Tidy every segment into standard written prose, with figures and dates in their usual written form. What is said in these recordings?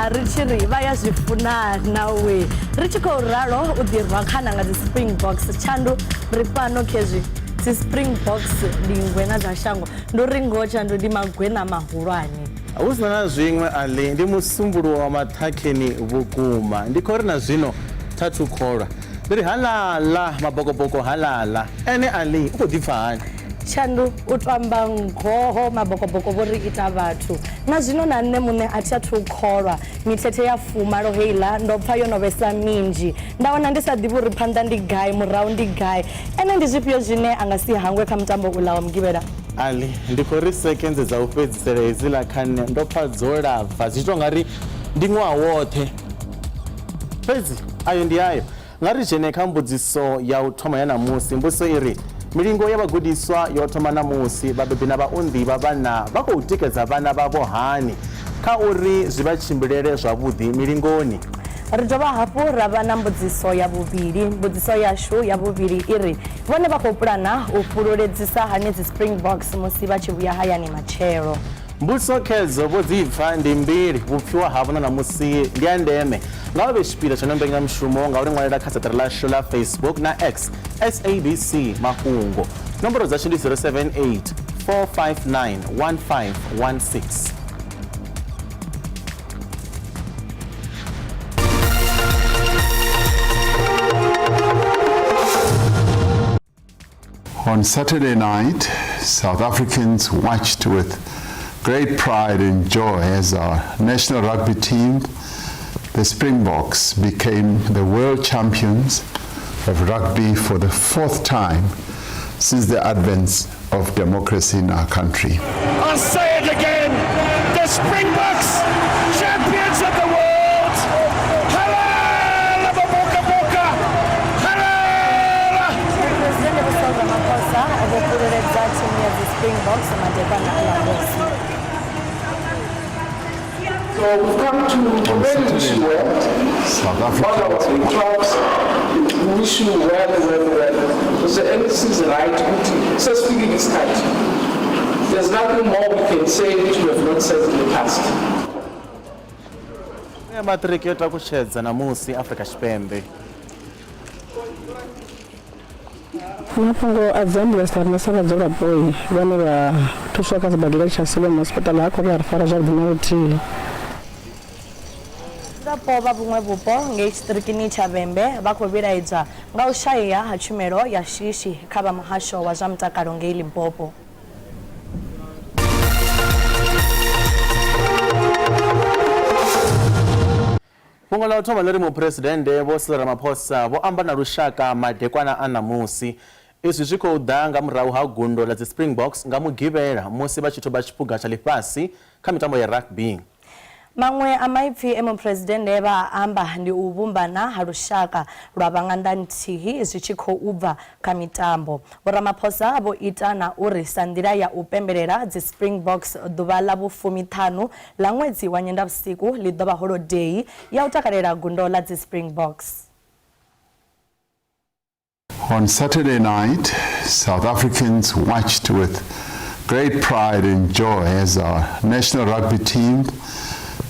richiri vaya zvifuna nawe richiko raro udirwa kana nga Springboks chandu ripano kezvi Springboks lingwena za shango ndoringocha ndodi magwena mahulwane Ausina zvimwe ali ndi musumbulo wa mathakeni vukuma ndikho rina zvino thathu khora ndiri halala mabokoboko halala ene ali ukudipfani chandu utamba ngoho mabokoboko vori ita vathu na zvino na nne mune athathu kholwa mithethe ya fumalo heila ndopfa yo novesa minji ndaona ndisadhivi uri phanḓa ndi gai murahu ndi gai ene ndi zwifhio zwine anga si hangwe kha mutambo ula wa mugivhela ali ndikho ri seconds dza u fhedzisela hedzila khane ndopfa dzo labva zwi to ngari ndi ṅwaha woṱhe fhedzi ayo ndi ayo ngari dzhene kha mbudziso ya u thoma ya namusi mbudziso iri milingo ya vhagudiswa yo thoma namusi vhabebi na vhaunḓi vha vhana vha khou tikedza vhana vhavho hani kha uri zwi vha tshimbilele zwavhuḓi milingoni ri dovha hafhu ra vha na mbudziso ya vhuvhili mbudziso yashu ya vhuvhili iri vhone vha khou pulana u fhululedzisa hani dzi Springboks musi vha tshi vhuya hayani matshelo mbudziso khedzo vho dzibva ndi mbili vhupfiwa havho na namusi ndi ya ndeme nga vhe tshipida tsho no mbenyamushumo nga uri ṅwalela kha seṱari ḽashu ḽa Facebook na X SABC Mafhungo nomboro dzashu ndi 078 459 1516 On Saturday night, South Africans watched with great pride and joy as our national rugby team, the Springboks, became the world champions of rugby for the fourth time since the advent of democracy in our country. I'll say it again, the Springboks, champions of the world! So we've come to really wish you well. South All our Africa. big clubs wish you well. Because the emphasis is right. So speaking is tight. There's nothing more we can say which we have not said in the past. matriki yo takushedza namusi Afrika Tshipembe Mafhungo a Zambia na sa vhadzulapo vhane vha thuswa kha sibadela tsha Siloam Hospital ha khou ri fara zwavhuḓi na luthihi vhapo vha vhuṅwe vhupo ngei tshiṱirikini tsha Vhembe vha khou vhilaedzwa nga u shaya ha tshumelo ya shishi kha vha muhasho wa zwa mutakalo ngei Limpopo fhungo ḽa u thoma ḽi ri muphuresidennde vho Cyril Ramaphosa vho amba na lushaka madekwana a namusi izwi zwi khou ḓa nga murahu ha gundo ḽa dzi Springboks nga mugivhela musi vha tshi thuba tshiphuga tsha ḽifhasi kha mitambo ya rugby maṅwe a maipfi e muphuresidennde vha amba ndi u vhumbana ha lushaka lwa vhanganda nthihi zwi tshi khou bva kha mitambo vho Ramaphosa vho ita na uri sa nḓila ya u pembelela dzi Springboks ḓuvha ḽa vhu-15 ḽa ṅwedzi wa Nyendavhusiku ḽi ḓo vha holiday ya u takalela gundo ḽa dzi Springboks. On Saturday night, South Africans watched with great pride and joy as our national rugby team,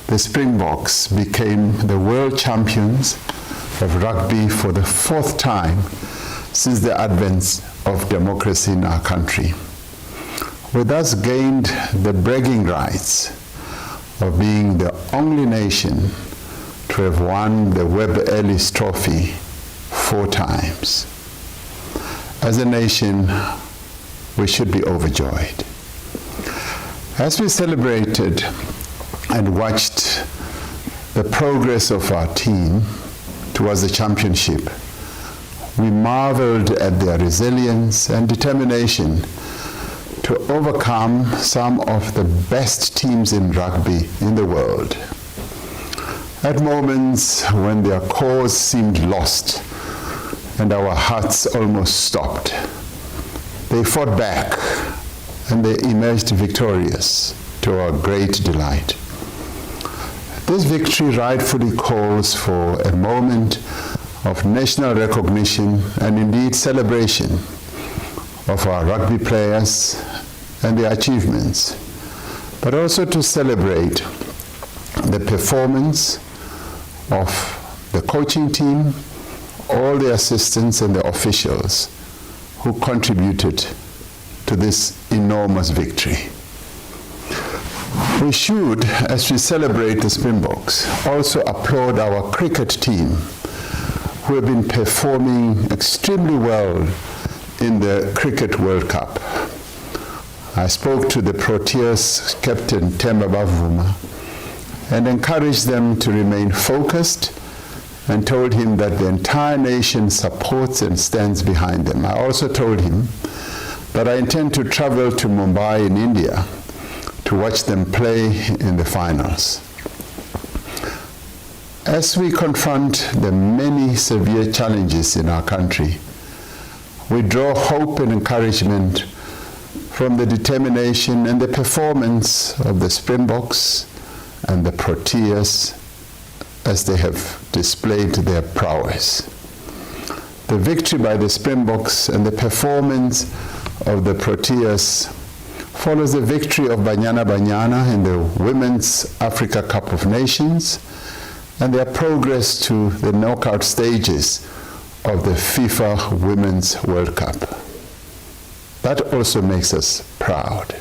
the Springboks, became the world champions of rugby for the fourth time since the advent of democracy in our country. We thus gained the bragging rights of being the only nation to have won the Webb Ellis Trophy 4 times. As a nation, we should be overjoyed. As we celebrated and watched the progress of our team towards the championship, we marveled at their resilience and determination to overcome some of the best teams in rugby in the world. At moments when their cause seemed lost and our hearts almost stopped, they fought back and they emerged victorious to our great delight. This victory rightfully calls for a moment of national recognition and indeed celebration of our rugby players and their achievements, but also to celebrate the performance of the coaching team, all the assistants and the officials who contributed to this enormous victory. We should, as we celebrate the Springboks, also applaud our cricket team, who have been performing extremely well in the Cricket World Cup. I spoke to the Proteas captain Themba Bavuma and encouraged them to remain focused and told him that the entire nation supports and stands behind them. I also told him that I intend to travel to Mumbai in India to watch them play in the finals. As we confront the many severe challenges in our country, we draw hope and encouragement from the determination and the performance of the Springboks and the Proteas as they have displayed their prowess. The victory by the Springboks and the performance of the Proteas follows the victory of Banyana Banyana in the Women's Africa Cup of Nations and their progress to the knockout stages of the FIFA Women's World Cup. That also makes us proud.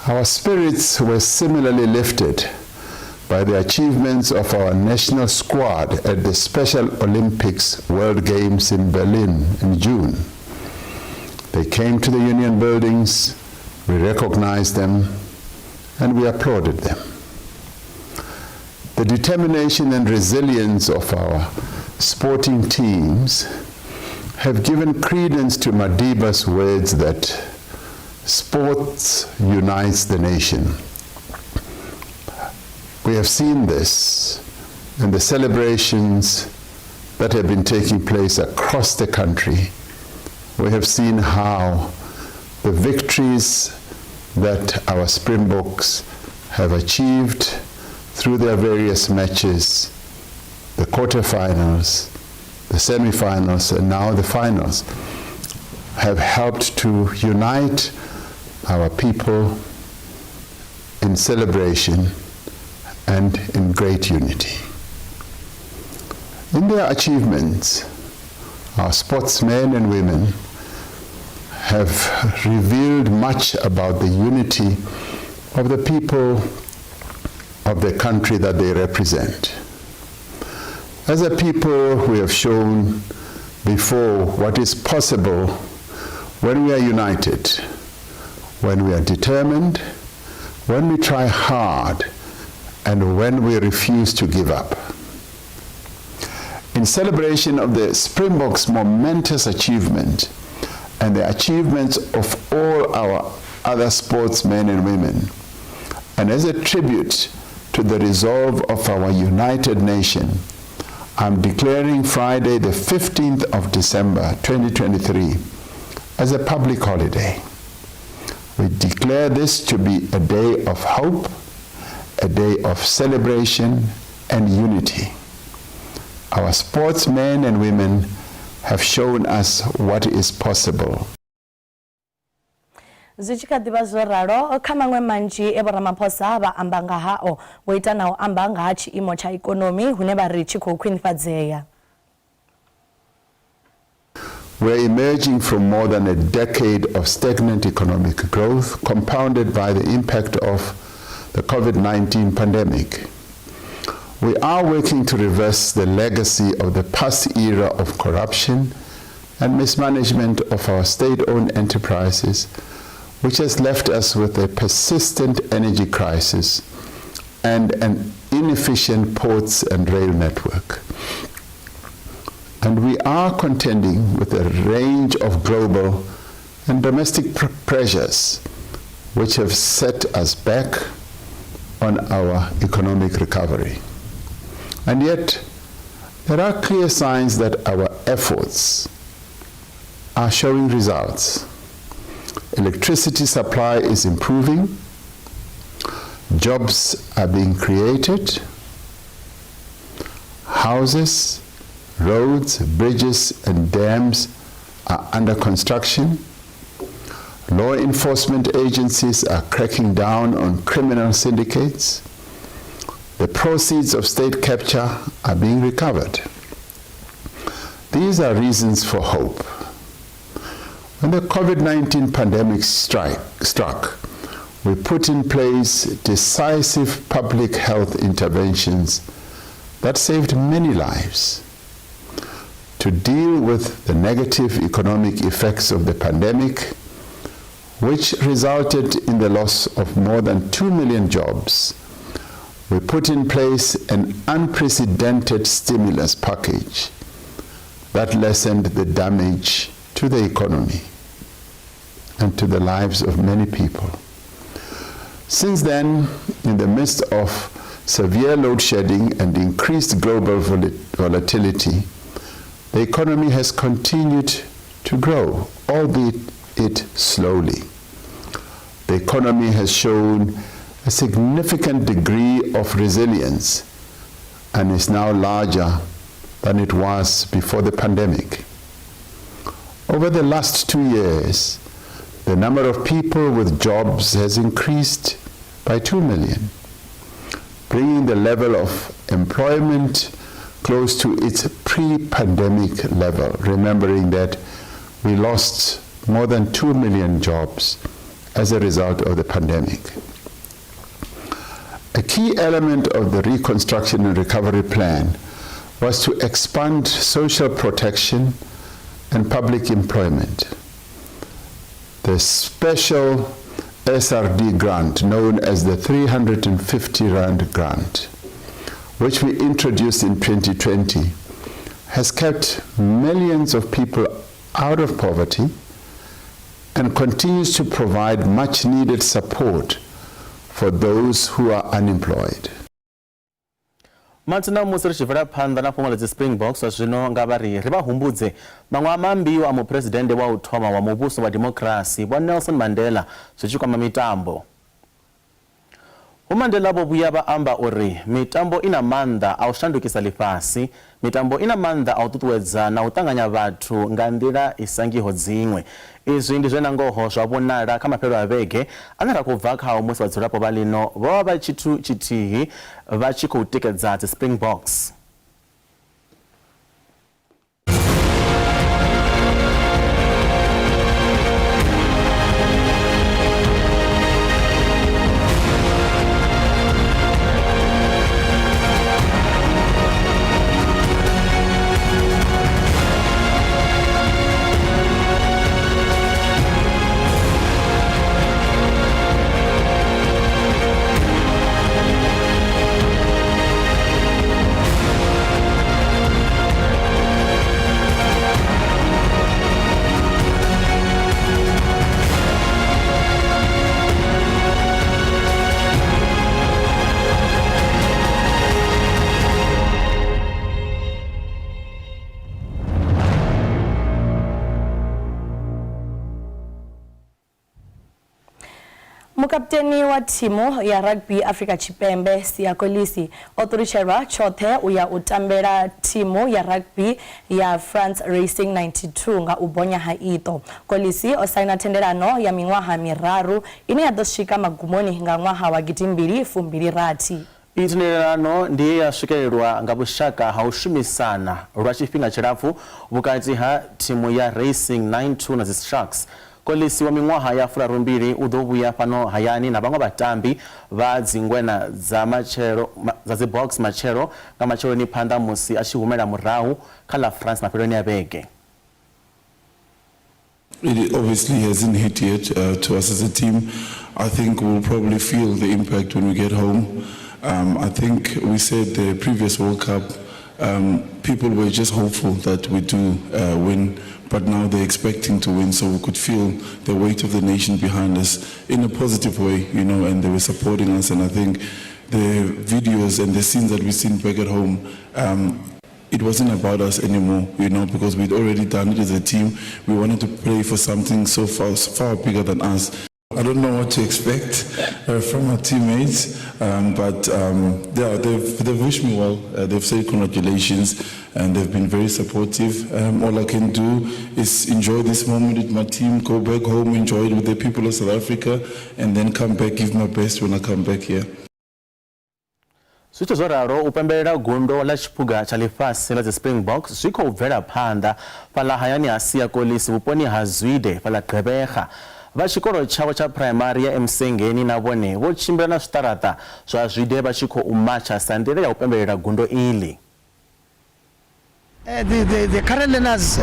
Our spirits were similarly lifted by the achievements of our national squad at the Special Olympics World Games in Berlin in June. They came to the Union buildings, we recognized them, and we applauded them. The determination and resilience of our sporting teams have given credence to Madiba's words that sports unites the nation. We have seen this in the celebrations that have been taking place across the country. We have seen how the victories that our Springboks have achieved through their various matches, the quarterfinals, the semifinals, and now the finals, have helped to unite our people in celebration and in great unity. In their achievements, our sportsmen and women have revealed much about the unity of the people of the country that they represent. As a people, we have shown before what is possible when we are united, when we are determined, when we try hard, and when we refuse to give up. In celebration of the Springboks' momentous achievement and the achievements of all our other sportsmen and women, and as a tribute to the resolve of our united nation, I'm declaring Friday the 15th of December 2023 as a public holiday. We declare this to be a day of hope, a day of celebration and unity. Our sportsmen and women have shown us what is possible. Zichikadiba zoraro kha maṅwe manzhi e Ramaphosa vha amba nga hao wo ita na u amba nga ha tshiimo tsha ikonomi hune vha ri tshi khou khwinifhadzea. We're emerging from more than a decade of stagnant economic growth compounded by the impact of the COVID-19 pandemic. We are working to reverse the legacy of the past era of corruption and mismanagement of our state-owned enterprises, which has left us with a persistent energy crisis and an inefficient ports and rail network. And we are contending with a range of global and domestic pressures which have set us back on our economic recovery. And yet, there are clear signs that our efforts are showing results. Electricity supply is improving, jobs are being created, houses, roads, bridges, and dams are under construction. Law enforcement agencies are cracking down on criminal syndicates. The proceeds of state capture are being recovered. These are reasons for hope. When the COVID-19 pandemic struck, we put in place decisive public health interventions that saved many lives. To deal with the negative economic effects of the pandemic, which resulted in the loss of more than 2 million jobs, we put in place an unprecedented stimulus package that lessened the damage to the economy and to the lives of many people. Since then, in the midst of severe load shedding and increased global volatility, the economy has continued to grow, albeit slowly. The economy has shown a significant degree of resilience and is now larger than it was before the pandemic. Over the last 2 years, the number of people with jobs has increased by 2 million, bringing the level of employment close to its pre-pandemic level, remembering that we lost more than 2 million jobs as a result of the pandemic. A key element of the Reconstruction and Recovery Plan was to expand social protection and public employment. The special SRD grant, known as the 350 Rand grant, which we introduced in 2020, has kept millions of people out of poverty and continues to provide much needed support for those who are unemployed. Matsina musi ri chivela phanḓa na fhungo ḽa dzi Springboks zwino nga vhari ri vha humbudze maṅwe a Maambiwa a muphuresidennde wa u thoma wa muvhuso wa demokrasi wa Nelson Mandela zwi tshi kwama mitambo. Mandela vho vhuya vha amba uri mitambo ina maanḓa a u shandukisa ḽifhasi, mitambo ina maanḓa a u ṱuṱuwedza na u ṱanganya vhathu nga nḓila i sangiho dziṅwe. Izwi ndi zwe na ngoho zwa vhonala kha mafhelo a vhege ane ra khou bva khao musi vhadzulapo vha ḽino vho vha tshithu tshithihi vha tshi khou tikedza dzi Springboks. Mukapteni wa timu ya rugby Africa Chipembe Sia Kolisi oṱurutshelwa tshoṱhe uya u tambela timu ya rugby ya France Racing 92 nga u bonya ha iṱo. Kolisi o saina thendelano ya miṅwaha miraru ine ya ḓo swika magumoni nga ṅwaha wa 2026. Ithendelano ndi ya swikelelwa nga vhushaka ha u shumisana lwa tshifhinga tshilapfu vhukati ha timu ya Racing 92 na dzi Sharks. Kolisi wa miṅwaha ya 22 u ḓo vhuya fhano hayani na vhaṅwe vhatambi vha dzingwena dza matshelo dza dzi box matshelo nga matsheloni phanḓa musi a tshi humela murahu kha la France mafheloni a vhege. It obviously hasn't hit yet to us as a team. I think we'll probably feel the impact when we get home. I think we said the previous World Cup, people were just hopeful that we do win, but now they're expecting to win, so we could feel the weight of the nation behind us in a positive way, you know, and they were supporting us. And I think the videos and the scenes that we've seen back at home, it wasn't about us anymore, you know, because we'd already done it as a team. We wanted to play for something so far bigger than us. I don't know what to expect from our teammates, but yeah, they've wished me well. They've said congratulations, and they've been very supportive. All I can do is enjoy this moment with my team, go back home, enjoy it with the people of South Africa, and then come back, give my best when I come back here. Zwithu zwo ralo u pembelela gundo ḽa tshiphuga tsha ḽifhasi ḽa dzi Springboks zwi khou bvela phanḓa fhaḽa hayani ha Siyakolisi vhuponi ha Zwide fhaḽa Gqeberha. Vha tshikolo tshavho tsha primary ya Msengeni na vhone vho tshimbila na zwiṱaraṱa zwa Zwide vha tshi khou matsha sa nḓila ya u pembelela gundo iḽi. The current learners,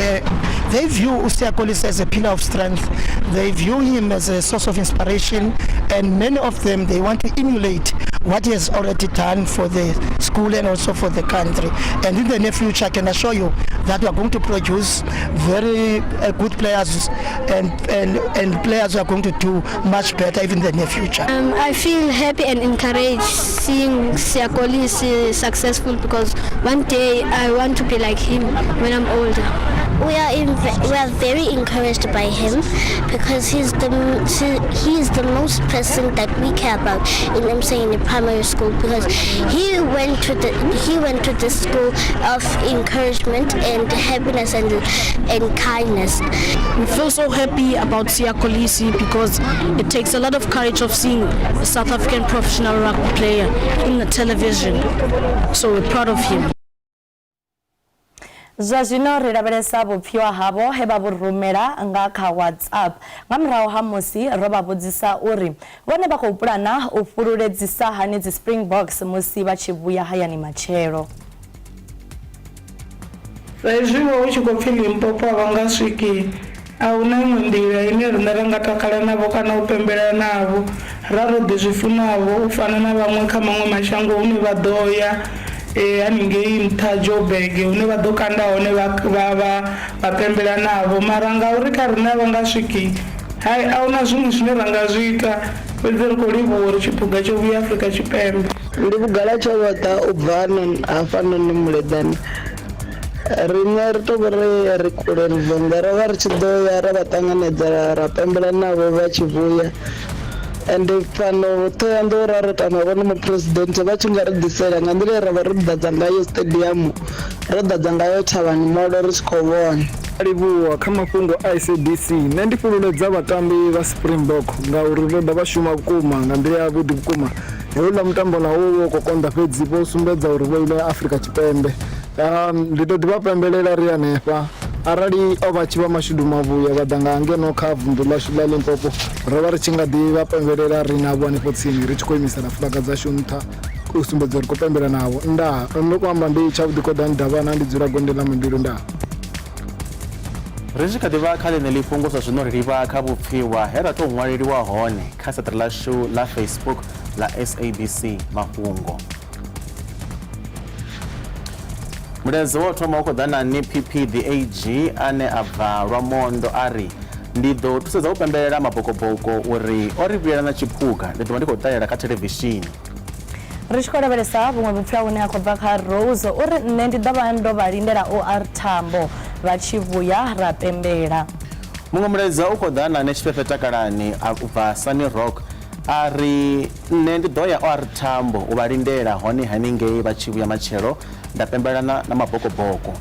they view Siyakolisi as a pillar of strength. They view him as a source of inspiration, and many of them, they want to emulate what he has already done for the school and also for the country. And in the near future, I can assure you that we are going to produce very good players and players who are going to do much better even in the near future. I feel happy and encouraged seeing Siyakolisi successful because one day I want to be like him when I'm older. We are very encouraged by him because he is the most person that we care about in primary school, because he went to the school of encouragement and happiness and kindness. We feel so happy about Siyakolisi because it takes a lot of courage of seeing a South African professional rugby player in the television. So we're proud of him. Zwa zwino ri lavhelesa vhupfiwa havho he vha vhurumela nga kha WhatsApp nga murahu ha musi ro vha vhudzisa uri vhone vha khou pulana u fhululedzisa hani dzi Springboks musi vha tshi vhuya hayani matshelo. Saizwi hu tshi khou pfi Limpopo vha nga swiki a hu na iṅwe nḓila ine riṋe ra nga takala navho kana u pembelela navho ra ro ḓi zwi funavho u fana na vhaṅwe kha maṅwe mashango hune vha ḓo ya haningei nṱha Joburg hune vha ḓo kanda hone vha pembelela navho, mara ngauri kha riṋe vha nga swiki hai a hu na zwiṅwe zwine ra nga zwi ita fhedzi ri khou livhuwa uri tshiphuga tsho vhuya Afrika Tshipembe. Ndi vhugala tsho vhaṱa u bva hafhanoni Muleḓane. Riṋe ri tou ri kule ri venḓa ro vha ri tshi ḓo ya ra vha ṱanganedza ra pembela navho vha tshi vhuya. Ende fhano Thohoyandou ra ri tama vhone muphuresidennde vha tshi nga ri ḓisela nga nḓila ra vha ro ḓadza ngayo stadium ro ḓadza ngayo thavhani molo ri tshi khou vhona. Livhuwa kha mafhungo a SABC nṋe ndi fhululedza vhatambi vha Springbok ngauri vho ḓa vha shuma vhukuma nga nḓila ya vhuḓi vhukuma. Heuḽa mutambo na wo khou konḓa fhedzi vho sumbedza uri vho ile Afrika Tshipembe. Ndi ḓo ḓi vha pembelela ri hanefha arali o vha tshi vha mashudu mavhuya vha ḓa nga ngeno kha vunḓu ḽashu ḽa Limpopo ro vha ri tshi nga ḓi vha pembelela ri navho hanefho tsini ri tshi khou imisela fulaga dzashu nṱha u sumbedza uri khou pembela navho. Ndaa ndo khou amba ndi tshavhuḓi Khodani Davhana ndi dzula Gonde ḽa Mbilu ndaa. Ri tshi kha ḓi vha kha ḽeneḽi fhungo sa zwino ri livha kha vhupfiwa he ra tou ṅwaleliwa hone kha saṱari ḽashu ḽa Facebook ḽa SABC Mafhungo. Mulaedza wo thoma u khou ḓa na NPP the AG ane a bva Lwamondo ari ndi ḓo thusedza u pembelela mabokoboko uri o ri vhuyela na tshiphuga ndi ḓovha ndi khou ṱalela kha theḽevishini. Ri tshi khou lavhelesa vhuṅwe vhupfiwa vhune ha khou bva kha Rose uri nṋe ndi ḓovha ndo vha lindela OR Tambo vha tshi vhuya ra pembela. Muṅwe mulaedza u khou ḓa na Netshifefe Takalani a bva Sunny Rock ari nṋe ndi ḓo ya OR Tambo u vha lindela hone haningei vha tshi vhuya matshelo nda pembelela na mabokoboko.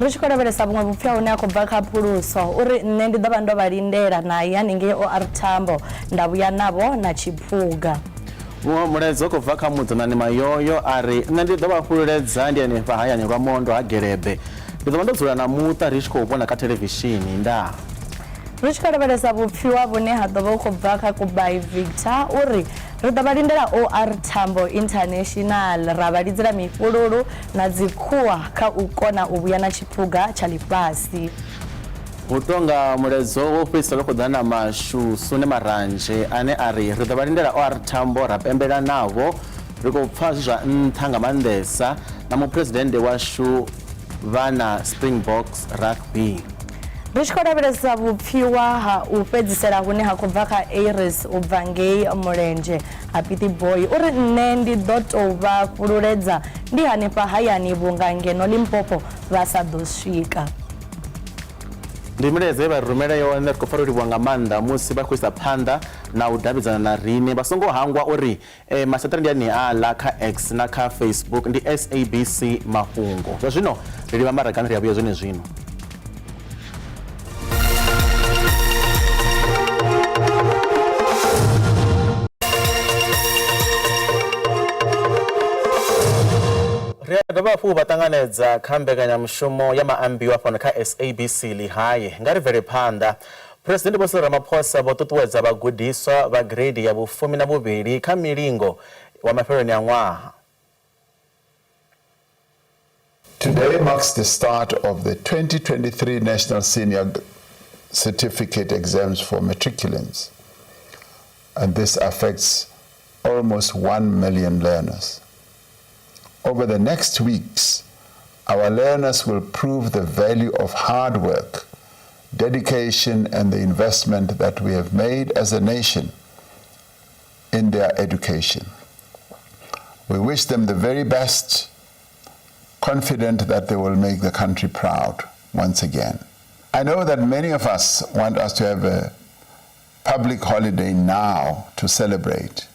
Ri tshi khou lavhelesa vhuṅwe vhupfiwa hune ha khou bva kha Phuluso uri nṋe ndi ḓovha ndo vha lindela naye haningei OR Tambo nda vhuya navho na tshiphuga. Muṅwe mulaedza u khou bva kha Mudzanani Mayoyo ari nṋe ndi ḓo vha fhululedza ndi hanefha hayani Lwamondo ha Gelebe ndi ḓo vha ndo dzula na muṱa ri tshi khou vhona kha theḽevishini ndaa. Ri tshi khou lavhelesa vhupfiwa vhune ha ḓo vha u khou bva kha Kubai Victor uri ri ḓo vha lindela OR Tambo International ra vha lidzela mifhululu na dzikhuwa kha u kona u vhuya na tshiphuga tsha ḽifhasi. Hu tonga mulaedza wo fhedzisela u khou ḓa na Mashu Sune Maranje ane ari ri ḓo vha lindela OR Tambo ra pembela navho ri khou pfha zwa nṱha nga maanḓesa na muphuresidennde washu vha na Springboks Rugby. Ri tshi khou lavhelesa vhupfiwa ha u fhedzisela hune ha khou bva kha Aries u bva ngei Mulenzhe ha Piti Boy uri nṋe ndi ḓo tou vha fhululedza ndi hanefha hayani vhunga ngeno Limpopo vha sa ḓo swika. Ndi milaedza vha rumela yone ri khou pfa ro livhuwa nga maanḓa musi vha khou isa phanḓa na u davhidzana na riṋe vha songo hangwa uri masaṱari ndi ane aḽa kha X na kha Facebook ndi SABC Mafhungo. Zwa zwino ri livha maragani ri a vhuya zwone zwino. Bafu batanganedza kambeganya mushumo ya Maambiwa fano ka SABC lihaye ngari vere panda President Bosi Ramaphosa botutuwedza bagudiswa ba grade ya bufumi na bubiri ka milingo wa mafereni angwaha. Today marks the start of the 2023 National Senior Certificate exams for matriculants, and this affects almost 1 million learners. Over the next weeks, our learners will prove the value of hard work, dedication, and the investment that we have made as a nation in their education. We wish them the very best, confident that they will make the country proud once again. I know that many of us want us to have a public holiday now to celebrate,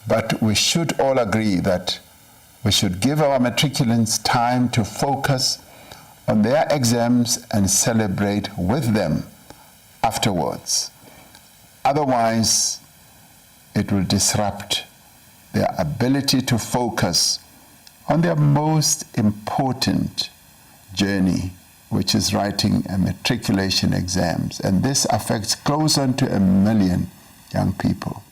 but we should all agree that we should give our matriculants time to focus on their exams and celebrate with them afterwards. Otherwise, it will disrupt their ability to focus on their most important journey, which is writing a matriculation exams. And this affects close on to 1 million young people.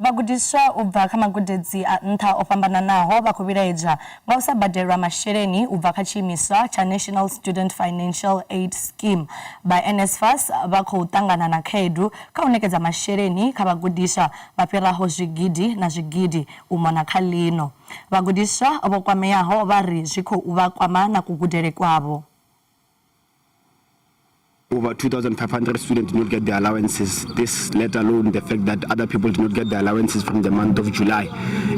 Bagudiswa ubva kamagudedzi ntha opambana naho bakubireja ngausa badera mashereni ubva kachimiswa cha National Student Financial Aid Scheme by NSFAS bakutangana na khedu kaonekeza mashereni kabagudisha baperaho zwigidi na zwigidi umana khalino bagudisha obokwameyaho bari zwikho ubakwama na kugudere kwabo. Over 2,500 students did not get their allowances. This, let alone the fact that other people did not get their allowances from the month of July,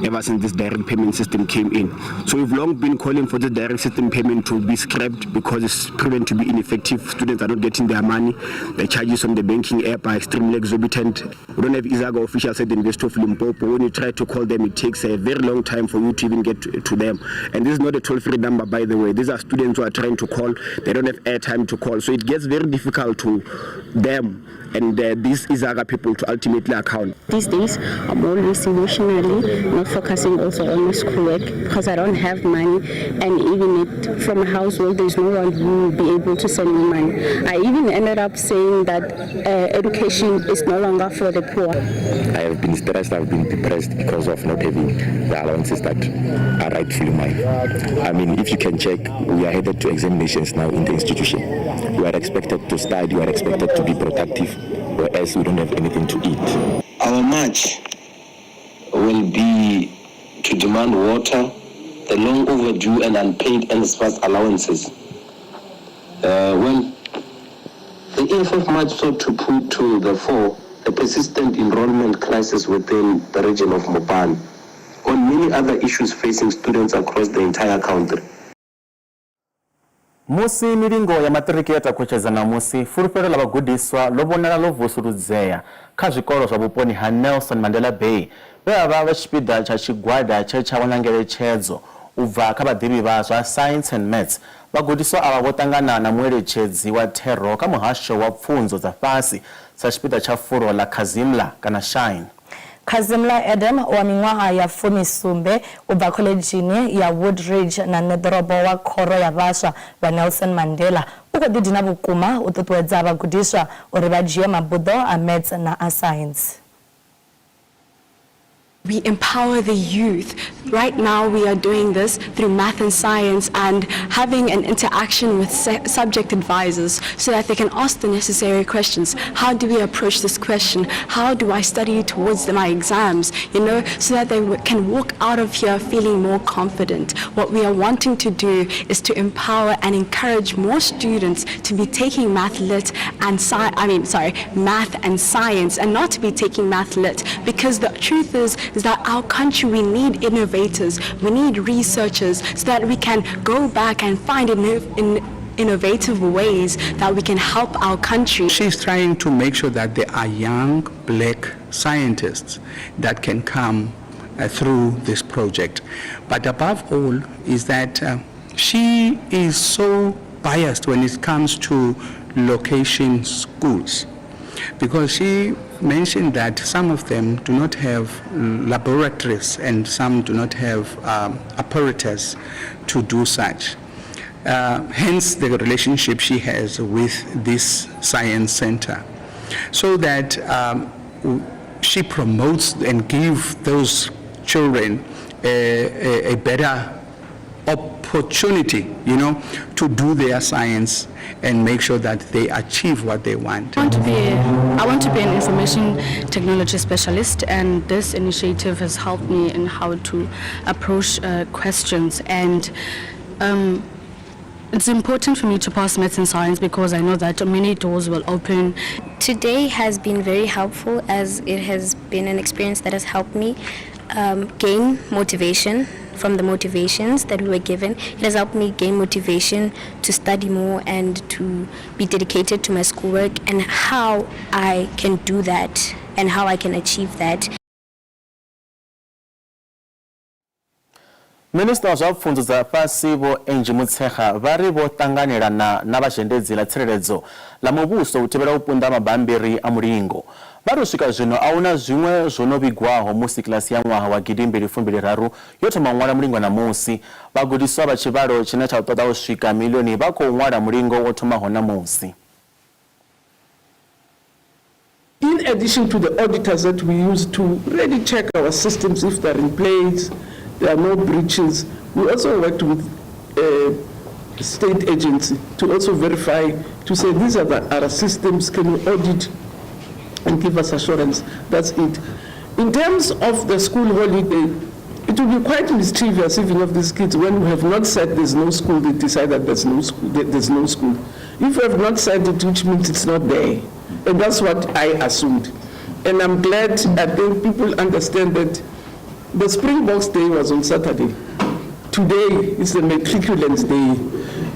ever since this direct payment system came in. So we've long been calling for the direct system payment to be scrapped because it's proven to be ineffective. Students are not getting their money. The charges on the banking app are extremely exorbitant. We don't have Izaga officials at the University of Limpopo. When you try to call them, it takes a very long time for you to even get to them. And this is not a toll-free number, by the way. These are students who are trying to call. They don't have airtime to call. So it gets very difficult to them and these Izaga people to ultimately account. These days, I'm always emotionally not focusing also on my schoolwork because I don't have money, and even from a household, there's no one who will be able to send me money. I even ended up saying that education is no longer for the poor. I have been stressed, I've been depressed because of not having the allowances that are rightfully mine. I mean, if you can check, we are headed to examinations now in the institution. We are expected to study, we are expected to be productive, whereas we don't have anything to eat. Our march will be to demand water, the long overdue and unpaid NSFAS allowances. Well, the EFF march sought to put to the fore the persistent enrollment crisis within the region of Mopani, on many other issues facing students across the entire country. Musi milingo ya matriki yatakucheza na musi furupero la bagudiswa lobonala lovusurudzeya kazvikoro zvabuponi ha Nelson Mandela Bay beva vachipida cha chigwada chechawanangerechedzo ubva kabadivi vazva Science and Maths bagudiswa ava votangana na mueretshedzi wa thero ka muhasho wa pfunzo dza fasi sa chipida cha furo la Kazimla kana Shine. Kazimla Adam wa miṅwaha ya 17 ubva college ya Woodridge na nedorobo wa khoro ya vhaswa wa Nelson Mandela uko didina vhukuma u ṱuṱuwedza vhagudiswa uri vha dzhie mabuḓo a maths na a science. We empower the youth. Right now we are doing this through math and science and having an interaction with subject advisors so that they can ask the necessary questions. How do we approach this question? How do I study towards my exams? You know, so that they can walk out of here feeling more confident. What we are wanting to do is to empower and encourage more students to be taking math and science and not to be taking math lit, because the truth is that our country, we need innovators, we need researchers so that we can go back and find innovative ways that we can help our country. She's trying to make sure that there are young black scientists that can come through this project. But above all is that she is so biased when it comes to location schools. because she mentioned that some of them do not have laboratories and some do not have apparatus to do such. Hence the relationship she has with this science center, so that she promotes and gives those children a better opportunity, to do their science and make sure that they achieve what they want. I want to be an information technology specialist, and this initiative has helped me in how to approach questions, and it's important for me to pass maths and science because I know that many doors will open. Today has been very helpful, as it has been an experience that has helped me gain motivation from the motivations that we were given. It has helped me gain motivation to study more and to be dedicated to my schoolwork, and how I can do that and how I can achieve that. Minister wa zwa pfunzo dza fhasi Vho Angie Motshekga vha ri vho ṱanganelana na vhazhendedzi ḽa tsireledzo ḽa muvhuso u thivhela u punda mabambiri a mulingo. Vha ri swika zwino a huna zwiṅwe zwo no vhigwaho musi kilasi ya ṅwaha wa 2023 yo thoma ṅwala mulingo na musi. Vhagudiswa vha tshivhalo tshine tsha ṱoḓa u swika miḽioni vha khou ṅwala mulingo wo thomaho na musi. In addition to the auditors that we use to really check our systems if they're in place, there are no breaches, we also worked with a state agency to also verify, to say these are our systems, can we audit and give us assurance. That's it. In terms of the school holiday, it will be quite mischievous even of these kids when we have not said there's no school, they decide that there's no school. If we have not said it, which means it's not there. And that's what I assumed. And I'm glad, I think people understand that the Springboks Day was on Saturday. Today is the matriculants day.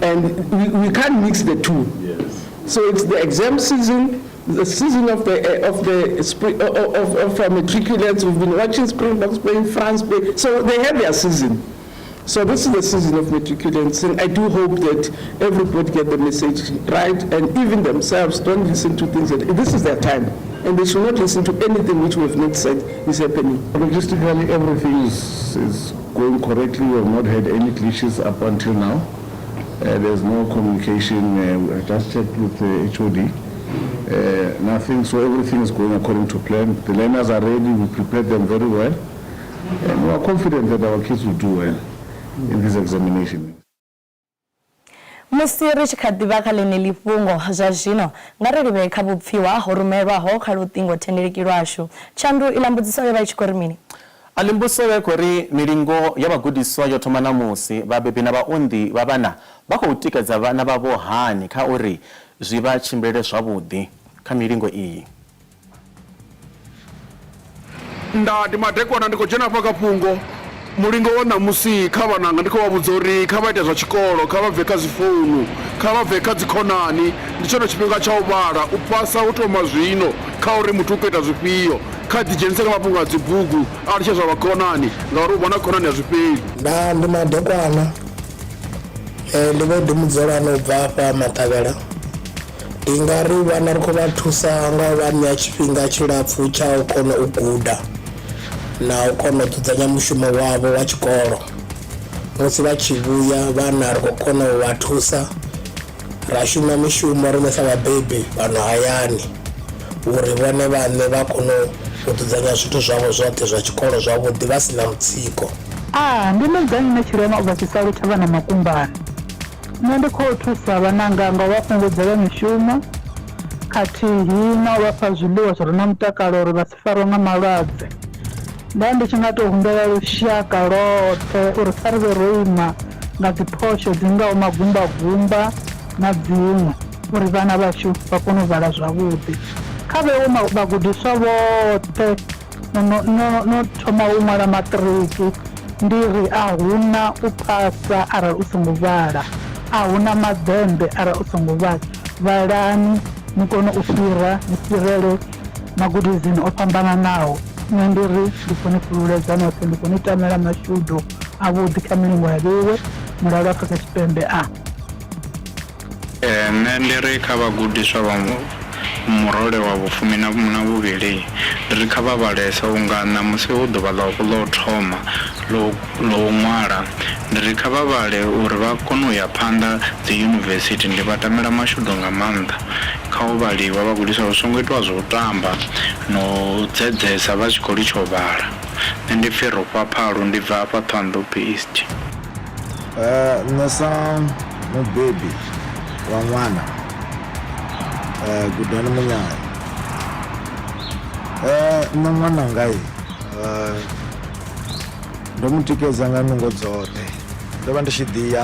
And we can't mix the two. Yes. So it's the exam season, the season of matriculants. We've been watching Springboks playing, France play. So they have their season. So this is the season of matriculants, and I do hope that everybody get the message right, and even themselves don't listen to things that this is their time, and they should not listen to anything which we have not said is happening. Logistically, everything is going correctly. We have not had any glitches up until now. There's no communication. We just checked with the HOD. Nothing, so everything is going according to plan. The learners are ready. We prepared them very well, and we are confident that our kids will do well in this examination. Musi ri tshi kha ḓivha kha ḽene ḽifhungo zwa zwino nga ri livhe kha vhupfiwa ho rumelwaho kha luṱingo thendeleki lwashu. Tshandu iḽa mbudziso yo vha i tshi khou ri mini? Ali mbudziso yo khou ri milingo ya vhagudiswa yo thoma na musi vhabebi na vhaunḓi vha vhana vha khou tikedza vhana vhavho hani kha uri zwi vha tshimbilele zwavhuḓi kha milingo iyi. Ndi madekwana ndi khou dzhena hafha kha fhungo mulingo wa namusi kha vhananga ndi khou vha vhudza uri kha vha ite zwa tshikolo, kha vha bve kha dzifounu, kha vha bve kha dzikhonani. Ndi tshone tshifhinga tsha u vhala u pasa u thoma zwino kha uri muthu u khou ita zwifhio, kha ḓidzhenise kha mafhungo a dzibugu a litshe zwa vhakhonani ngauri u vhona khonani ya zwifheli. Ndi madekwana ndi vho Dumudzelana u bva hafha Maṱavhela. Ndi nga ri vhana ri khou vha thusa nga u vha ṋea tshifhinga tshilapfhu tsha u kona u guda na u kona u dzudzanya mushumo wavho wa tshikolo. Musi vha tshi vhuya vhana ri khou kona u vha thusa, ra shuma mishumo riṋe sa vhabebi fhano hayani uri vhone vhaṋe vha kone u dzudzanya zwithu zwavho zwoṱhe zwa tshikolo zwavhuḓi vha si na mutsiko. Ndi Medzani na Tshirema u bva Tshisalu Thavhana Makumbani. Nṋe ndi khou thusa vhananga nga u vha fhungudzela mishumo khathihi na u vha fha zwiḽiwa zwi re na mutakalo uri vha si farwe nga malwadze. Nda ndi tshi nga tou humbela lushaka lwoṱhe uri kha ri vhe ro ima nga dziphosho dzi ngaho magumbagumba na dziṅwe uri vhana vhashu vha kone u vhala zwavhuḓi. Kha vhewe vhagudiswa vhoṱhe no thoma u ṅwala maṱiriki ndi ri a huna u phasa arali u songo vhala, a huna maḓembe arali u songo vhala. Vhalani ni kone u fhira ni fhirele magudedzini o fhambananaho. Nṋe ndi ri ndi kone fhululedza noṱhe, ndi kone tamela mashudu avhuḓi kha milingo ya vheiwe mulalo Afrika Tshipembe a. Nṋe ndi ri kha vhagudiswa murole wa vhufumi na vhuvhili ri kha vha vhalesa unga ṋamusi hu ḓuvha ḽo thoma ḽo ṅwala ri kha vha vhale uri vha kone u ya phanḓa dzi yunivesithi ndi vha tamela mashudu nga maanḓa kha u vhaliwa vhagudiswa hu songo itiwa zwa u tamba no dzedzesa vha tshi khou litsha u vhala nṋe ndi pfhi Rofha Phalu ndi bva hafha Thohoyandou East. Nṋe sa mubebi wa ṅwana Gudani Munyanya nṋe ṅwananga ndo mu tikedza nga nungo dzoṱhe ndo vha ndi tshi ḓiya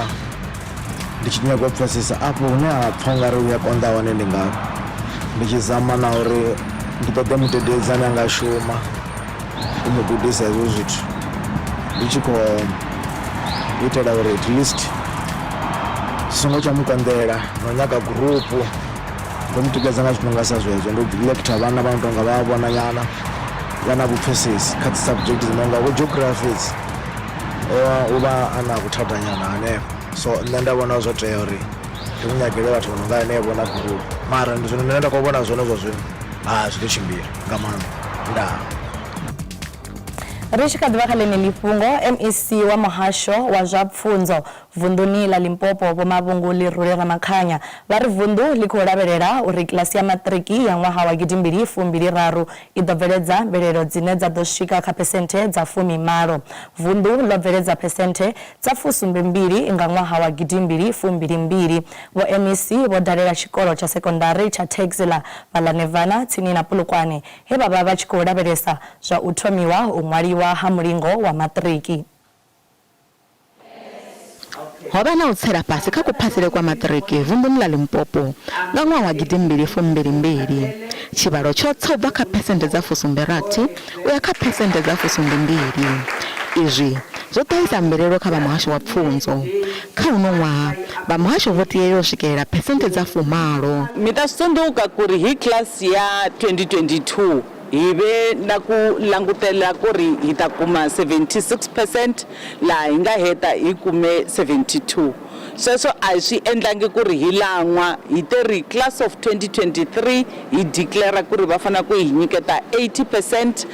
ndi tshi nyaga u pfesesa afho hune ha pfha ungari u ya konḓa hone ndi ngafho ndi tshi zama na uri ndi ṱoḓe mudededzi ane anga shuma u mu gudisa hezwo zwithu ndi tshi khou itela uri at least songo tsha mu konḓela no nyaga gurupu ndo mu tikedza nga zwifhinga sa zwezwo ndo lecture vhana vha no tonga vha vhona nyana vha na vhupfesesi kha dzi subject dzi nonga vho geographies u vha a na vhuthatanyana hanefho so nṋe nda vhona zwo tea uri ndi mu nyagele vhathu vha no nga hanevho na gurupu mara ndi zwino nṋe nda khou vhona zwone zwa zwino zwi ḓo tshimbila nga maanḓa ndaa. Ri tshi kha ḓivha kha ḽeneḽi fhungo, MEC wa muhasho wa zwa pfunzo vunḓuni ḽa Limpopo Vho Mafhungo Lirule Ramakhanya vha ri vunḓu ḽi khou lavhelela uri kiḽasi ya maṱiriki ya ṅwaha wa 2023 i ḓo bveledza mvelelo dzine dza ḓo swika kha phesenthe dza 10. Vunḓu ḽo bveledza phesenthe dza 72 nga ṅwaha wa 2022. Vho MEC vho dalela tshikolo tsha sekondari tsha Texila Balanevana tsini na Polokwane he vha vha tshi khou lavhelesa zwa u thomiwa u ṅwaliwa ha mulingo wa maṱiriki. Ho vha na u tsela fhasi kha kuphasele kwa maṱiriki vunḓuni ḽa Limpopo nga ṅwaha wa 2022. Tshivhalo tsho tsa u bva kha phesenthe dza 76 u ya kha phesenthe dza 72. Izwi zwo ṱahisa mvelelo kha vha muhasho wa pfunzo. Kha uno ṅwaha vha muhasho vho tea u swikelela phesenthe dza 10. Mi ta tsundzuka ku ri hi class ya 2022 hi ve na ku langutela ku ri hi ta kuma 76% laha hi nga heta hi kume 72. Sweswo a hi swi endlangi ku ri hi lan'wa hi te ri class of 2023 hi declare ku ri va fanele ku hi nyiketa 80%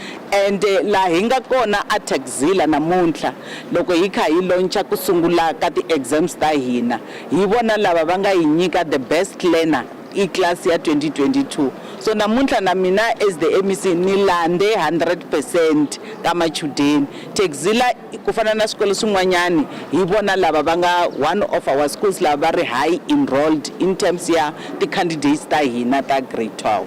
and laha hi nga kona a Texila namuntlha loko hi kha hi launcha ku sungula ka ti-exams ta hina hi vona lava va nga hi nyika the best learner i class ya 2022. So namuntlha na mina as the MEC ni lande 100% ka machudeni. Texila ku fana na swikolo swin'wanyani hi vona lava va nga one of our schools lava va ri high enrolled in terms ya ti-candidates ta hina ta grade 12.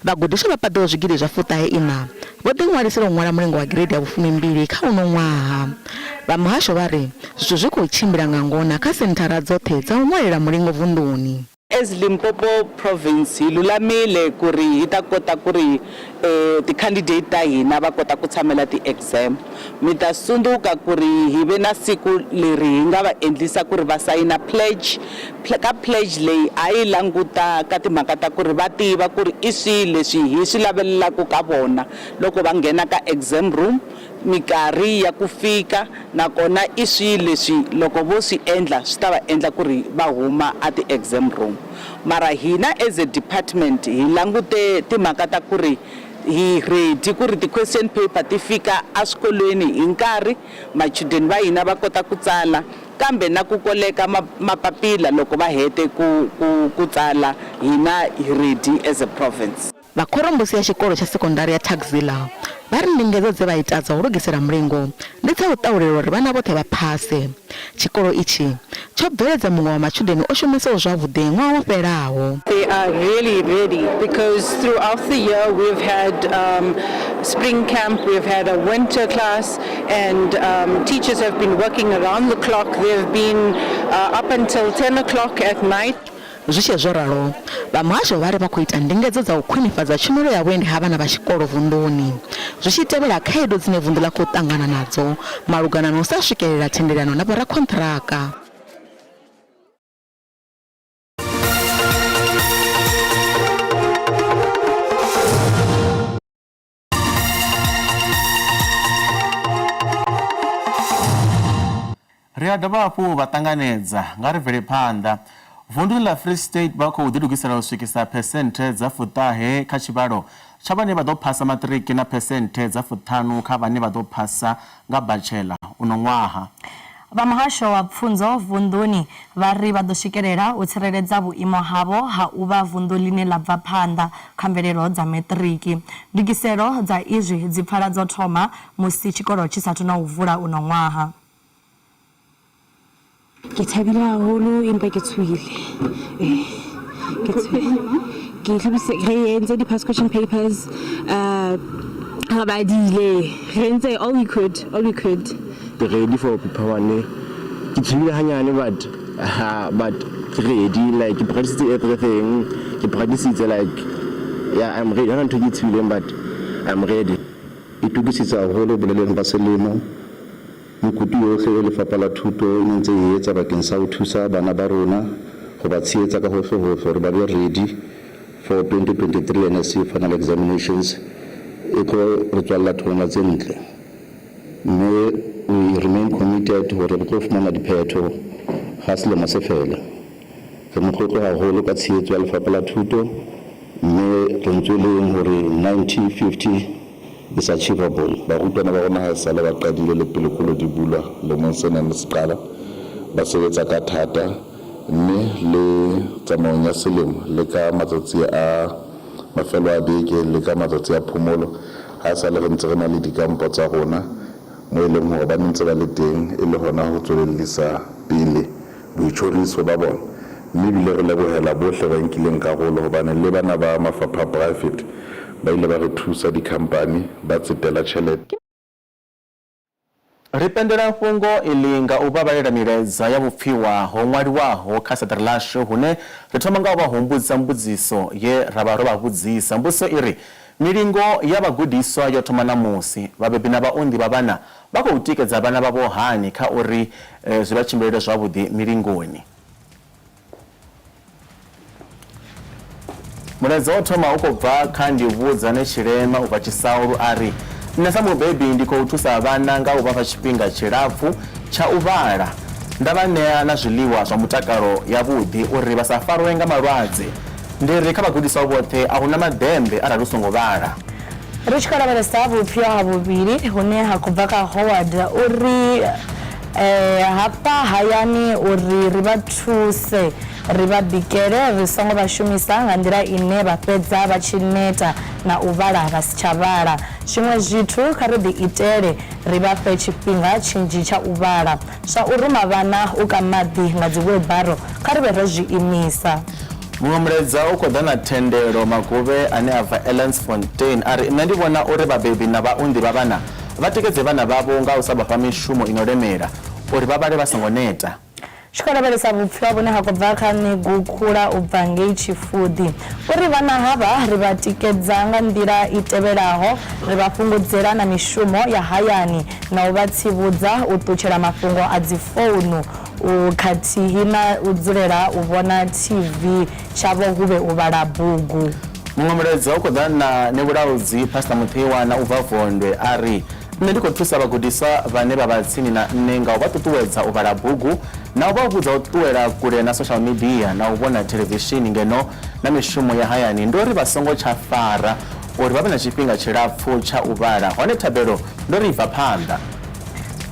Vhagudiswa vha paḓaho zwigidi zwa 49 vho ḓiṅwalisela u ṅwala mulingo wa grade ya 12 kha uno ṅwaha. Vha muhasho vha ri zwithu zwi khou tshimbila nga ngona kha senthara dzoṱhe dza u ṅwalela mulingo vunḓuni. As Limpopo province hi lulamile ku ri hi ta kota ku ri ti-candidate ta hina va kota ku tshamela ti-exam. Mi ta tsundzuka ku ri hi ve na siku leri hi nga va endlisa ku ri va sayina pledge. Ka pledge leyi a yi languta ka timhaka ta ku ri va tiva ku ri i swilo leswi hi swi lavelelaku ka vona loko va nghena ka exam room, mikarhi ya ku fika nakona i swilo leswi loko vo swi endla swi ta va endla ku ri va huma a ti-exam room. Mara hina as a department hi langute timhaka ta ku ri hi ready ku ri ti-question paper ti fika eswikolweni hi nkarhi machudeni va hina va kota ku tsala kambe na ku koleka mapapila loko va hete ku tsala hina hi ready as a province. Vakhorombosi ya xikolo xa sekondari ya Texila va ri ndingedzo dze vha ita dza u lugisela mulingo ndi dza u ṱaulela uri vhana vhoṱhe vha phase. Tshikolo ichi tsho bveledza muṅwe wa matshudeni o shumisaho zwavhuḓi ṅwaha wo fhelaho. They are really ready because throughout the year we've had spring camp, we've had a winter class and teachers have been working around the clock. They've been up until 10 o'clock at night. Zwishe zwo ralo vha muhasho vha ri vha khou ita ndingedzo dza u khwinifhadza tshumelo ya vhuendi ha vhana vha tshikolo vunḓuni zwi tshi tevhela khaedu dzine vunḓu ḽa khou ṱangana nadzo malugana na u sa swikelela thendelano na vhorakhonṱhiraka. Ri a dovha hafhu vha ṱanganedza nga ri bvele phanḓa Vundu la Free State ba khou ḓilugisela u swikisa phesenthe dza 40 kha tshivhalo tsha vhane vha ḓo phasa maṱiriki na phesenthe dza 50 kha vhane vha ḓo phasa nga bachelor uno ṅwaha. Vha muhasho wa pfunzo vunḓuni vha ri vha ḓo swikelela u tsireledza vhuimo havho ha u vha vunḓu ḽine ḽa bva phanḓa kha mvelelo dza maṱiriki. Ndugiselo dza izwi dzi pfala dzo thoma musi tshikolo tshi sathu na u vula uno ṅwaha. Ke thabile haholo empa ke tshohile. Ke hlobise re entse di past question papers ha ba dile re entse all we could. Ready for paper 1. Ke tshohile hanyane but ready, like ke practice everything. Ke practice like yeah, I'm ready. I don't think it's feeling but I'm ready. Itukisitse haholo boleleng ba selemo. Mokopi yohle o lefapha la thuto e ntse e etsa bakeng sa ho thusa bana ba rona go ba tshehetsa ka hohle hore ba be ready for 2023 NSC final examinations. E tlo re tswalla thona tse ntle. Mme we remain committed hore re tlo fumana diphetho ha selemo se fela. Re motlotlo haholo ka tshehetso ya lefapha la thuto mme re ntse hore 90-50 is achievable. Barutwana ba rona ha sala ba qadile le pelokolo di bulwa le monsena le seqala ba sebetsa ka thata mme le tsamaong ya selemo le ka matsatsi a mafelo a beke le ka matsatsi a phomolo ha sala re ntse re na le dikampo tsa rona mo e leng hore ba ntse ba le teng e le hona ho tswelellisa pele boitshoriso ba bona mme bile re lebohela bohle ba nkileng karolo hobane le bana ba mafapha private ba ile ba re thusa di-company ba tsetela tšhelete. Ri pendela Mafhungo ilinga u vhavhalela milaedza ya vhupfiwa ho ṅwaliwaho kha saṱari ḽashu hune ri thoma nga u vha humbudza mbudziso ye ra vha ro vha vhudzisa. Mbudziso iri milingo ya vhagudiswa yo thoma namusi vhabebi na vhaunḓi vha vhana vha khou tikedza vhana vhavho hani kha uri zwi vha tshimbilele zwavhuḓi milingoni. Mulaedza o thoma u khou bva kha Ndivhudza ne Tshilema u bva Tshisaulu ari nṋe sa mubebi ndi khou thusa vhana nga u vha fha tshifhinga tshilapfu tsha u vhala nda vha ṋea na zwiḽiwa zwa mutakalo yavhuḓi uri vha sa farwe nga malwadze. Ndi ri kha vhagudiswa vhoṱhe a hu na madembe arali u songo vhala. Ri tshi khou lavhelesa vhupfiwa ha vhuvhili hune ha khou bva kha Howard uri hafha hayani uri ri vha thuse ri vha bikele ri songo vha shumisa nga nḓila ine vha fhedza vha tshi neta na u vhala vha si tsha vhala. Zwiṅwe zwithu kha ri ḓi itele ri vha fhe tshifhinga tshinzhi tsha u vhala zwa u ruma vhana u ka maḓi nga dzi wheelbarrow kha ri vhe ro zwi imisa. Muṅwe mulaedza u khou ḓa na thendelo Maguvhe ane a bva Fontaine ari nṋe ndi vhona uri vhabebi na vhaunḓi vha vhana vha tikedze vhana vhavho nga u sa vha fha mishumo ino lemela uri vha vhale vha songo neta. Tshi khou lavhelesa vhupfiwa vhune ha khou bva kha Nigukhula u bva ngei Tshifudi uri vhana havha ri vha tikedza nga nḓila i tevhelaho ri vha fhungudzela na mishumo ya hayani na u vha tsivhudza u ṱutshela mafhungo a dzi founu khathihi na u dzulela u vhona TV tshavho hu vhe u vhala bugu. Muṅwe mulaedza u khou ḓa na Nevhulaudzi Pastor Muthiwana u bva Vondwe ari nṋe ndi khou thusa vhagudiswa vhane vha vha tsini na nṋe nga u vha ṱuṱuwedza u vhala bugu na u vha vhudza u ṱuwela kule na social media na u vhona televishini ngeno na mishumo ya hayani ndi uri vha songo tsha fara uri vha vhe na tshifhinga tshilapfu tsha u vhala hone thabelo ndo ri bva phanḓa.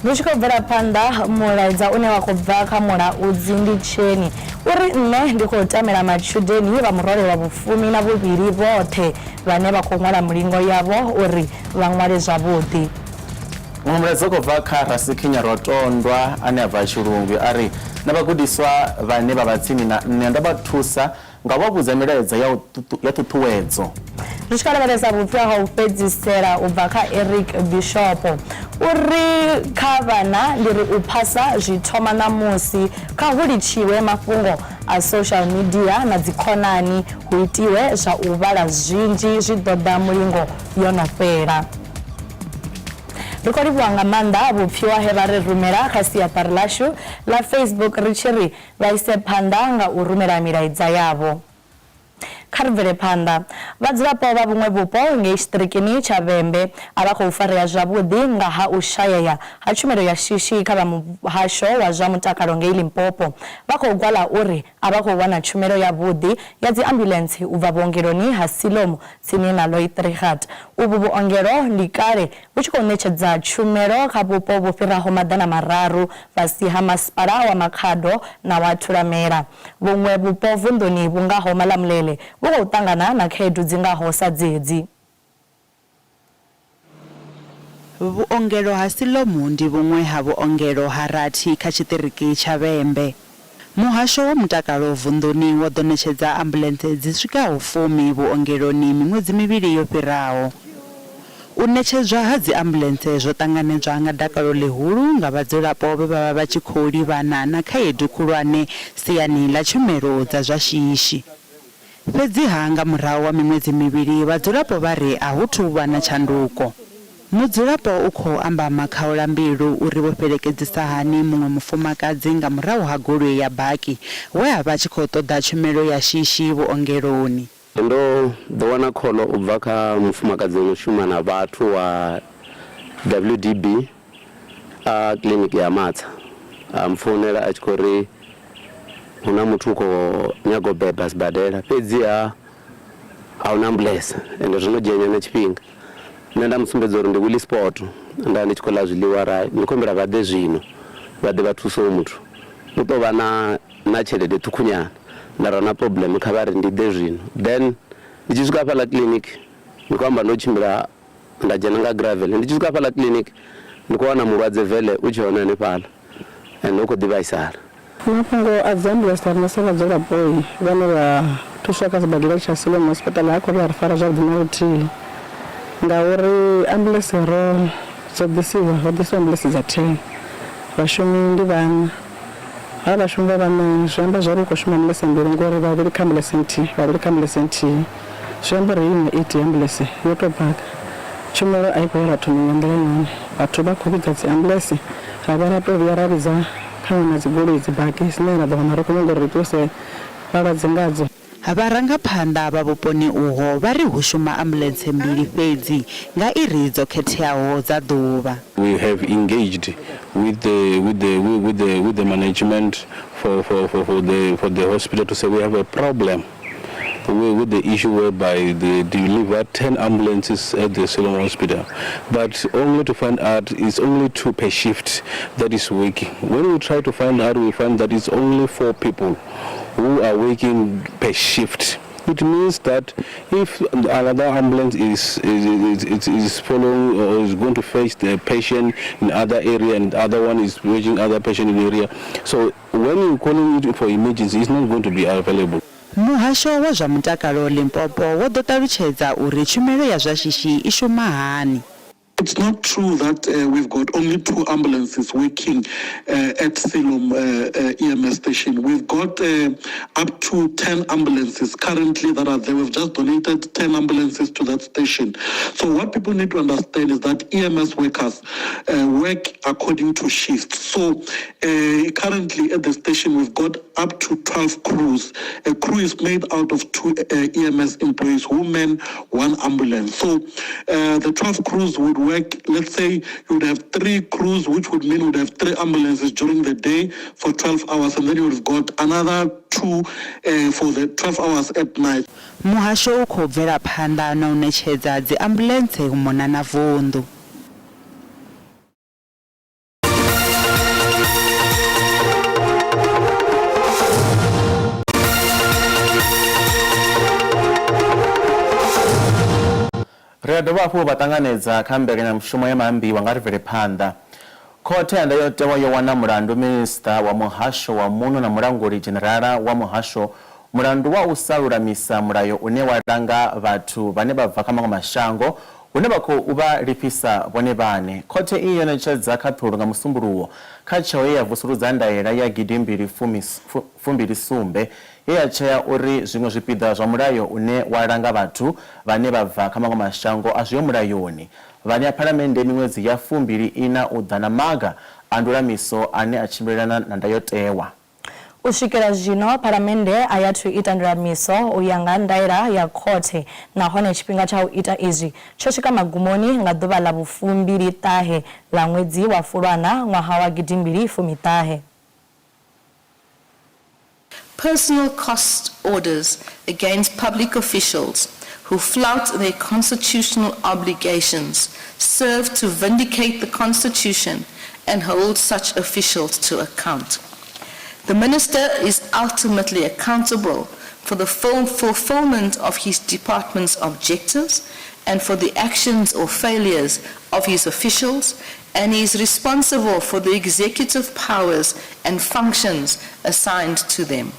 Ri tshi khou bvela phanḓa mulaedza une wa khou bva kha Mulaudzi ndi Tsheni uri nṋe ndi khou tamela matshudeni vha murole wa vhufumi na vhuvhili vhoṱhe vhane vha khou ṅwala mulingo yavho uri vha ṅwale zwavhuḓi. Muṅwe mulaedza u khou bva kha Rasikhinya Rotondwa ane a bva Tshilungwi ari na vhagudiswa vhane vha vha tsini na nṋe ndo vha thusa nga u vha vhudza milaedza ya ṱhuṱhuwedzo. Ri tshi khou lavhelesa vhupfiwa ha u fhedzisela u bva kha Eric Bishop uri kha vhana ndi ri u phasa zwi thoma namusi kha hu litshiwe mafhungo a social media na dzi khonani hu itiwe zwa u vhala zwinzhi zwi ḓo ḓa mulingo yo no fhela. Ri khou livhuwa nga maanḓa vhupfiwa he vha ri rumela kha siaṱari ḽashu ḽa Facebook ri tshi ri vha ise phanḓa nga u rumela milaedza yavho. kha ri bvele phanḓa. Vhadzulapo vha vhuṅwe vhupo ngei tshiṱirikini tsha Vhembe a vha khou farea zwavhuḓi nga ha u shayea ha tshumelo ya shishi kha vha muhasho wa zwa mutakalo ngei Limpopo. Vha khou gwala uri a vha khou wana tshumelo ya vhuḓi ya dzi ambulance u bva vhuongeloni ha Siloam tsini na Loitrigat. Uvhu vhuongelo ndi kale vhu tshi khou ṋetshedza tshumelo kha vhupo vhu fhiraho maḓana mararu fhasi ha masipala wa Makhado na wa Thulamela. Vhuṅwe vhupo vunḓuni vhungaho Malamulele vhu khou ṱangana na khaedu dzi ngaho sa dzedzi. Vhuongelo ha Siloam ndi vhuṅwe ha vhuongelo ha rathi kha tshiṱiriki tsha Vhembe. Muhasho wa mutakalo vunḓuni wo ḓo ṋetshedza ambulance dzi swikaho 10 vhuongeloni miṅwedzi mivhili yo fhiraho. U ṋetshedzwa ha dzi ambulance zwo ṱanganedzwa nga dakalo ḽihulu nga vhadzulapo vhe vha vha tshi khou livhana na khaedu khulwane siani ḽa tshumelo dza zwa shishi. Fhedziha nga murahu wa miṅwedzi mivhili vhadzulapo vha ri a hu thu vha na tshanduko. Mudzulapo u khou amba makhaula mbilu uri vho fhelekedzisa hani muṅwe mufumakadzi nga murahu ha goloi ya baki we a vha tshi khou ṱoḓa tshumelo ya shishi vhuongeloni. Ndo ḓo kholo u bva kha mufumakadzi no shuma na vhathu wa WDB clinic ya Matsa. Mfonela a tshi khou ri huna muthu khou nyaga u beba sibadela fhedziha a huna ambulance ende zwino dzhenya na tshifhinga. Nṋe nda musumbedza uri ndi Willy Sport nda ndi tshi khou ḽa zwiḽiwa rai ndi khombela vha ḓe zwino vha ḓe vha thuse muthu u tou vha na tshelede ṱhukhunyana nda ra na problem kha vha ri ndi ḓe zwino then ndi tshi swika fhaḽa clinic ndi khou amba ndo tshimbila nda dzhena nga gravel ndi tshi swika fhaḽa clinic ndi khou wana mulwadze vele u tshi hone hanefhaḽa ende u khou ḓivhaisala. Mafhungo a dzi ambulance ri sa vhadzulapo vhane vha thuswa kha sibadela tsha Siloam hospital ha khou ri fara zwavhuḓi na luthihi ngauri ambulance ro dzo ḓisiwa ho ḓisiwa ambulance dza 10 vhashumi ndi vhana ha vhashumi vha vhana zwi amba zwori khou shuma ambulance mbili ngori vhavhili kha ambulance nthihi zwi amba uri ine 8 ambulance yo tou baka tshumelo a i khou ya vhathu nga nḓila yone vhathu vha khou vhidza dzi ambulance ha vha ra tou vhuya ra vhidza kha na dzi goloi dzi baki sine ra ḓo wana ri khou nyanga uri ri ṱuse vhalwadze ngadzo. Vharangaphanḓa vha vhuponi uho vha ri hu shuma ambulance mbili fhedzi nga iri dzo khetheaho dza ḓuvha. We have engaged with the management for the hospital to say we have a problem with the issue whereby they deliver 10 ambulances at the Siloam hospital, but only to find out it's only 2 per shift that is working. When we try to find out, we find that it's only 4 people who are working per shift. It means that if another ambulance is following or is going to fetch the patient in other area and the other one is fetching other patient in the area, so when you're calling it for emergency, it's not going to be available. Muhasho wa zwa mutakalo Limpopo wo ḓo ṱalutshedza uri tshumelo ya zwa shishi i shuma hani. It's not true that we've got only 2 ambulances working at Siloam EMS station. We've got up to 10 ambulances currently that are there. We've just donated 10 ambulances to that station. So what people need to understand is that EMS workers work according to shifts. So currently at the station, we've got up to 12 crews. A crew is made out of 2 EMS employees who man 1 ambulance. So the 12 crews would work, let's say you would have 3 crews, which would mean you would have 3 ambulances during the day for 12 hours, and then you would have got another 2 for the 12 hours at night. Muhasho u khou bvela phanḓa na u ṋetshedza dzi ambulance u mona na vunḓu. Ri dovha hafhu vha ṱanganedza kha mbekanyamushumo ya Maambiwa nga ri bvele phanḓa. Khothe ya ndayotewa yo wana mulandu minista wa muhasho wa muno na mulanguli generala wa muhasho mulandu wa u sa lulamisa mulayo une wa langa vhathu vhane vha bva kha maṅwe mashango une vha khou vha lifhisa vhone vhane. Khothe iyi yo ṋetshedza khaṱhulo nga musumbuluwo kha tsheo ye ya vusuludza ndaela ya gidimbili fumbili sumbe ye ya tshea uri zwiṅwe zwipiḓa zwa mulayo une wa langa vhathu vhane vha bva kha maṅwe mashango a zwiyo mulayoni. Vhane ya phalamennde miṅwedzi ya 24 u ḓa na maga a ndulamiso ane a tshimbilelana na ndayotewa. U swikela zwino Phalamennde a ya thu ita ndilamiso u ya nga ndaela ya khothe nahone tshifhinga tsha u ita izwi tsho swika magumoni nga ḓuvha ḽa vhu-fumbili ṱahe ḽa ṅwedzi wa Fulwana ṅwaha wa 2019. Personal cost orders against public officials who flout their constitutional obligations serve to vindicate the Constitution and hold such officials to account. The Minister is ultimately accountable for the full fulfillment of his department's objectives and for the actions or failures of his officials, and he is responsible for the executive powers and functions assigned to them.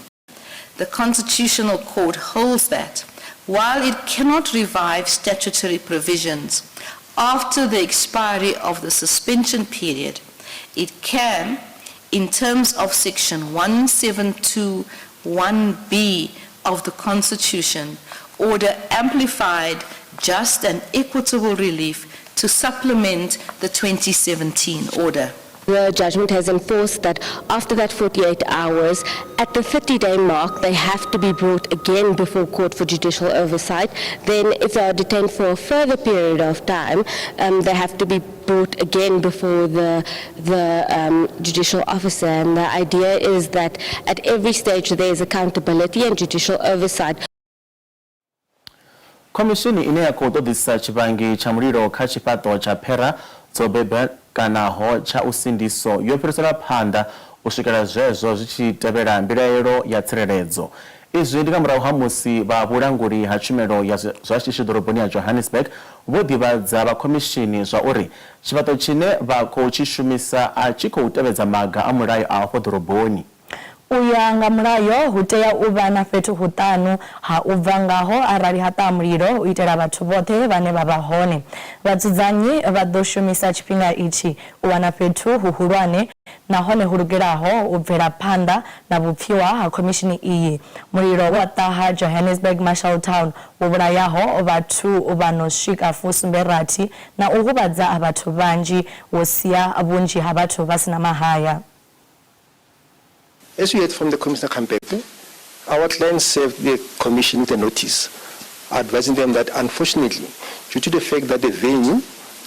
The Constitutional Court holds that while it cannot revive statutory provisions after the expiry of the suspension period, it can, in terms of Section 172(1)(b) of the Constitution, order amplified, just and equitable relief to supplement the 2017 order. The judgment has enforced that after that 48 hours, at the 30-day mark, they have to be brought again before court for judicial oversight. Then if they are detained for a further period of time, they have to be brought again before the judicial officer. And the idea is that at every stage there is accountability and judicial oversight. Komishini ine ya kutodisa chibangi cha muliro kha chipato cha phera tsobeba kanaho cha usindiso yoperesera phanda ushikala zvezwo zvichitevera mbilaelo ya tsireledzo. Izwi ndi kamurahu ha musi ba bulanguli ha tshumelo ya zwa tshidoroboni ya Johannesburg vho ḓivhadza vha komishini zwa uri chipato tshine vha khou tshi shumisa a tshi khou tevhedza maga a mulayo a afho ḓoroboni. Uya nga mulayo hu tea u vha na fhethu hutanu ha u bva ngaho arali ha ṱa mulilo u itela vhathu vhoṱhe vhane vha vha hone. Vhadzudzanyi vha ḓo shumisa tshifhinga itshi u wana fhethu huhulwane nahone hu lugelaho u bvela phanḓa na vhupfiwa ha komishini iyi. Mulilo wa ṱaha Johannesburg Marshall Town wo vhulayaho vhathu vha no swika 48 na u huvhadza vhathu vhanzhi wo sia vhunzhi ha vhathu vha sina mahaya. As we heard from the Commissioner Kampepe, our clients served the Commission with a notice advising them that unfortunately, due to the fact that the venue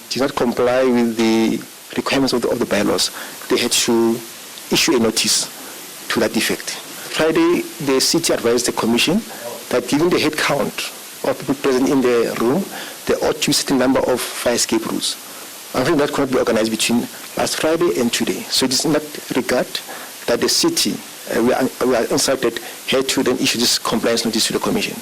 did not comply with the requirements of the bylaws, they had to issue a notice to that effect. Friday, the city advised the Commission that given the head count of people present in the room, there ought to be a certain number of fire escape routes. Unfortunately, that could not be organized between last Friday and today. So it is in that regard that the city, we are instructed, had to then issue this compliance notice to the Commission.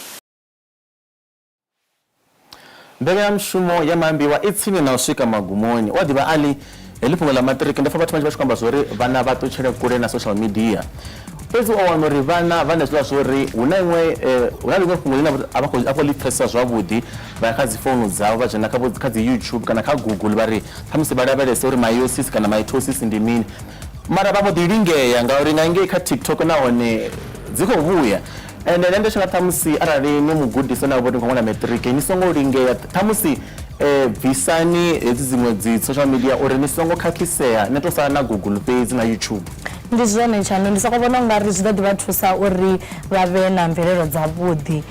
Mbele ya mshumo ya Maambiwa itsini na usika magumoni wadiba ali elipunga la matriki ndafa batu manji bashukamba zori vana batu chere kure na social media pezi owanori vana zwa zori unaimwe unalingwe kumulina abako lipressa zwabudi bakazi phone zawo bajana kazi YouTube kana ka Google bari thamuse bari abale sori myosis kana mitosis ndimini mara babo diringeya ngauri nange ka TikTok naone ziko vuya and then ndeshaka thamusi arali no mugudisa na bodi ngona metric ni songo lingeya thamusi visani ezimwe dzi social media ori ni songo khakhiseya neto sana na Google page na YouTube. Ndi zwone chano ndisakubona ngari zwi ḓo ḓivha thusa uri vha vhe na mvelelo dza vhuḓi.